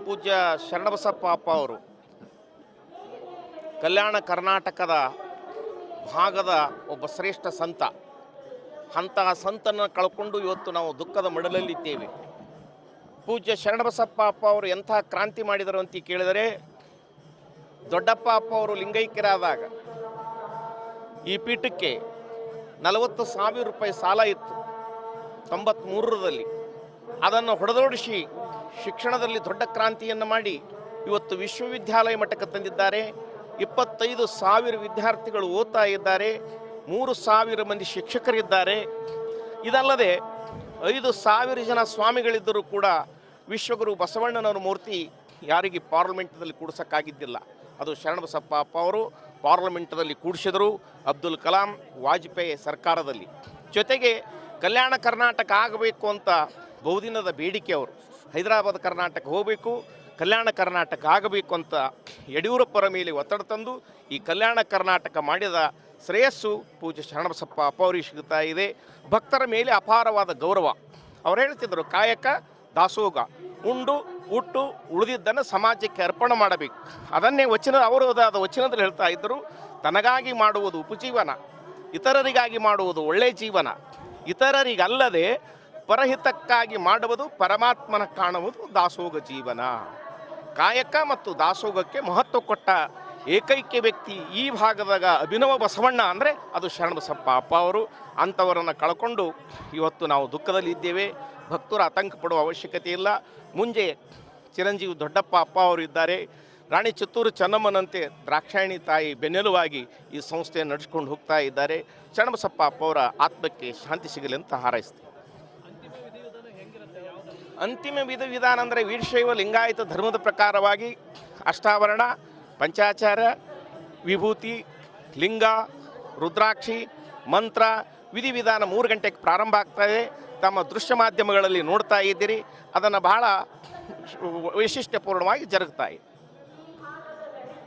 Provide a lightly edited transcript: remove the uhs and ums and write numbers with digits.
ಪೂಜ್ಯ ಶರಣಬಸಪ್ಪ ಅಪ್ಪ ಅವರು ಕಲ್ಯಾಣ ಕರ್ನಾಟಕದ ಭಾಗದ ಒಬ್ಬ ಶ್ರೇಷ್ಠ ಸಂತ. ಅಂತಹ ಸಂತನ ಕಳ್ಕೊಂಡು ಇವತ್ತು ನಾವು ದುಃಖದ ಮಡಲಲ್ಲಿದ್ದೇವೆ. ಪೂಜ್ಯ ಶರಣಬಸಪ್ಪ ಅಪ್ಪ ಅವರು ಎಂಥ ಕ್ರಾಂತಿ ಮಾಡಿದರು ಅಂತ ಕೇಳಿದರೆ, ದೊಡ್ಡಪ್ಪ ಅಪ್ಪ ಅವರು ಲಿಂಗೈಕ್ಯರಾದಾಗ ಈ ಪೀಠಕ್ಕೆ 40,000 ರೂಪಾಯಿ ಸಾಲ ಇತ್ತು 93ರಲ್ಲಿ. ಅದನ್ನು ಹೊಡೆದೋಡಿಸಿ ಶಿಕ್ಷಣದಲ್ಲಿ ದೊಡ್ಡ ಕ್ರಾಂತಿಯನ್ನು ಮಾಡಿ ಇವತ್ತು ವಿಶ್ವವಿದ್ಯಾಲಯ ಮಟ್ಟಕ್ಕೆ ತಂದಿದ್ದಾರೆ. 25,000 ವಿದ್ಯಾರ್ಥಿಗಳು ಓದ್ತಾ ಇದ್ದಾರೆ. 3,000 ಮಂದಿ ಶಿಕ್ಷಕರಿದ್ದಾರೆ. ಇದಲ್ಲದೆ 5,000 ಜನ ಸ್ವಾಮಿಗಳಿದ್ದರೂ ಕೂಡ ವಿಶ್ವಗುರು ಬಸವಣ್ಣನವರ ಮೂರ್ತಿ ಯಾರಿಗೆ ಪಾರ್ಲಿಮೆಂಟ್ನಲ್ಲಿ ಕೂಡಿಸೋಕ್ಕಾಗಿದ್ದಿಲ್ಲ. ಅದು ಶರಣಬಸಪ್ಪ ಅಪ್ಪ ಅವರು ಪಾರ್ಲಿಮೆಂಟ್ನಲ್ಲಿ ಕೂಡಿಸಿದರು, ಅಬ್ದುಲ್ ಕಲಾಂ ವಾಜಪೇಯಿ ಸರ್ಕಾರದಲ್ಲಿ. ಜೊತೆಗೆ ಕಲ್ಯಾಣ ಕರ್ನಾಟಕ ಆಗಬೇಕು ಅಂತ ಬಹುದಿನದ ಬೇಡಿಕೆ ಅವರು. ಹೈದರಾಬಾದ್ ಕರ್ನಾಟಕ ಹೋಗಬೇಕು, ಕಲ್ಯಾಣ ಕರ್ನಾಟಕ ಆಗಬೇಕು ಅಂತ ಯಡಿಯೂರಪ್ಪರ ಮೇಲೆ ಒತ್ತಡ ತಂದು ಈ ಕಲ್ಯಾಣ ಕರ್ನಾಟಕ ಮಾಡಿದ ಶ್ರೇಯಸ್ಸು ಪೂಜ್ಯ ಶರಣಬಸಪ್ಪ ಅಪ್ಪ ಅವರಿಗೆ ಸಿಗ್ತಾ ಇದೆ. ಭಕ್ತರ ಮೇಲೆ ಅಪಾರವಾದ ಗೌರವ. ಅವ್ರು ಹೇಳ್ತಿದ್ರು, ಕಾಯಕ ದಾಸೋಗ, ಉಂಡು ಉಟ್ಟು ಉಳಿದಿದ್ದನ್ನು ಸಮಾಜಕ್ಕೆ ಅರ್ಪಣೆ ಮಾಡಬೇಕು. ಅದನ್ನೇ ಅವರದಾದ ವಚನದಲ್ಲಿ ಹೇಳ್ತಾ ಇದ್ದರು. ತನಗಾಗಿ ಮಾಡುವುದು ಉಪಜೀವನ, ಇತರರಿಗಾಗಿ ಮಾಡುವುದು ಒಳ್ಳೆಯ ಜೀವನ, ಇತರರಿಗಲ್ಲದೆ ಪರಹಿತಕ್ಕಾಗಿ ಮಾಡುವುದು ಪರಮಾತ್ಮನ ಕಾಣುವುದು ದಾಸೋಗ ಜೀವನ. ಕಾಯಕ ಮತ್ತು ದಾಸೋಗಕ್ಕೆ ಮಹತ್ವ ಕೊಟ್ಟ ಏಕೈಕ ವ್ಯಕ್ತಿ ಈ ಭಾಗದಾಗ ಅಭಿನವ ಬಸವಣ್ಣ ಅಂದರೆ ಅದು ಶರಣಬಸಪ್ಪ ಅಪ್ಪ ಅವರು. ಅಂಥವರನ್ನು ಕಳ್ಕೊಂಡು ಇವತ್ತು ನಾವು ದುಃಖದಲ್ಲಿದ್ದೇವೆ. ಭಕ್ತರು ಆತಂಕ ಪಡುವ ಅವಶ್ಯಕತೆ ಇಲ್ಲ. ಮುಂಜೆ ಚಿರಂಜೀವಿ ದೊಡ್ಡಪ್ಪ ಅಪ್ಪ ಅವರು ಇದ್ದಾರೆ. ರಾಣಿ ಚಿತ್ತೂರು ಚೆನ್ನಮ್ಮನಂತೆ ದ್ರಾಕ್ಷಾಯಣಿ ತಾಯಿ ಬೆನ್ನೆಲುವಾಗಿ ಈ ಸಂಸ್ಥೆಯನ್ನು ನಡೆಸ್ಕೊಂಡು ಹೋಗ್ತಾ ಇದ್ದಾರೆ. ಶರಣಬಸಪ್ಪ ಅಪ್ಪ ಅವರ ಆತ್ಮಕ್ಕೆ ಶಾಂತಿ ಸಿಗಲಿ ಅಂತ ಹಾರೈಸ್ತೀವಿ. ಅಂತಿಮ ವಿಧಾನ ಅಂದರೆ ವೀರಶೈವ ಲಿಂಗಾಯತ ಧರ್ಮದ ಪ್ರಕಾರವಾಗಿ ಅಷ್ಟಾವರಣ, ಪಂಚಾಚಾರ, ವಿಭೂತಿ, ಲಿಂಗ, ರುದ್ರಾಕ್ಷಿ, ಮಂತ್ರ, ವಿಧಿವಿಧಾನ 3 ಗಂಟೆಗೆ ಪ್ರಾರಂಭ ಆಗ್ತಾಯಿದೆ. ತಮ್ಮ ದೃಶ್ಯ ಮಾಧ್ಯಮಗಳಲ್ಲಿ ನೋಡ್ತಾ ಇದ್ದೀರಿ. ಅದನ್ನು ಬಹಳ ವೈಶಿಷ್ಟ್ಯಪೂರ್ಣವಾಗಿ ಜರುಗ್ತಾ ಇದೆ.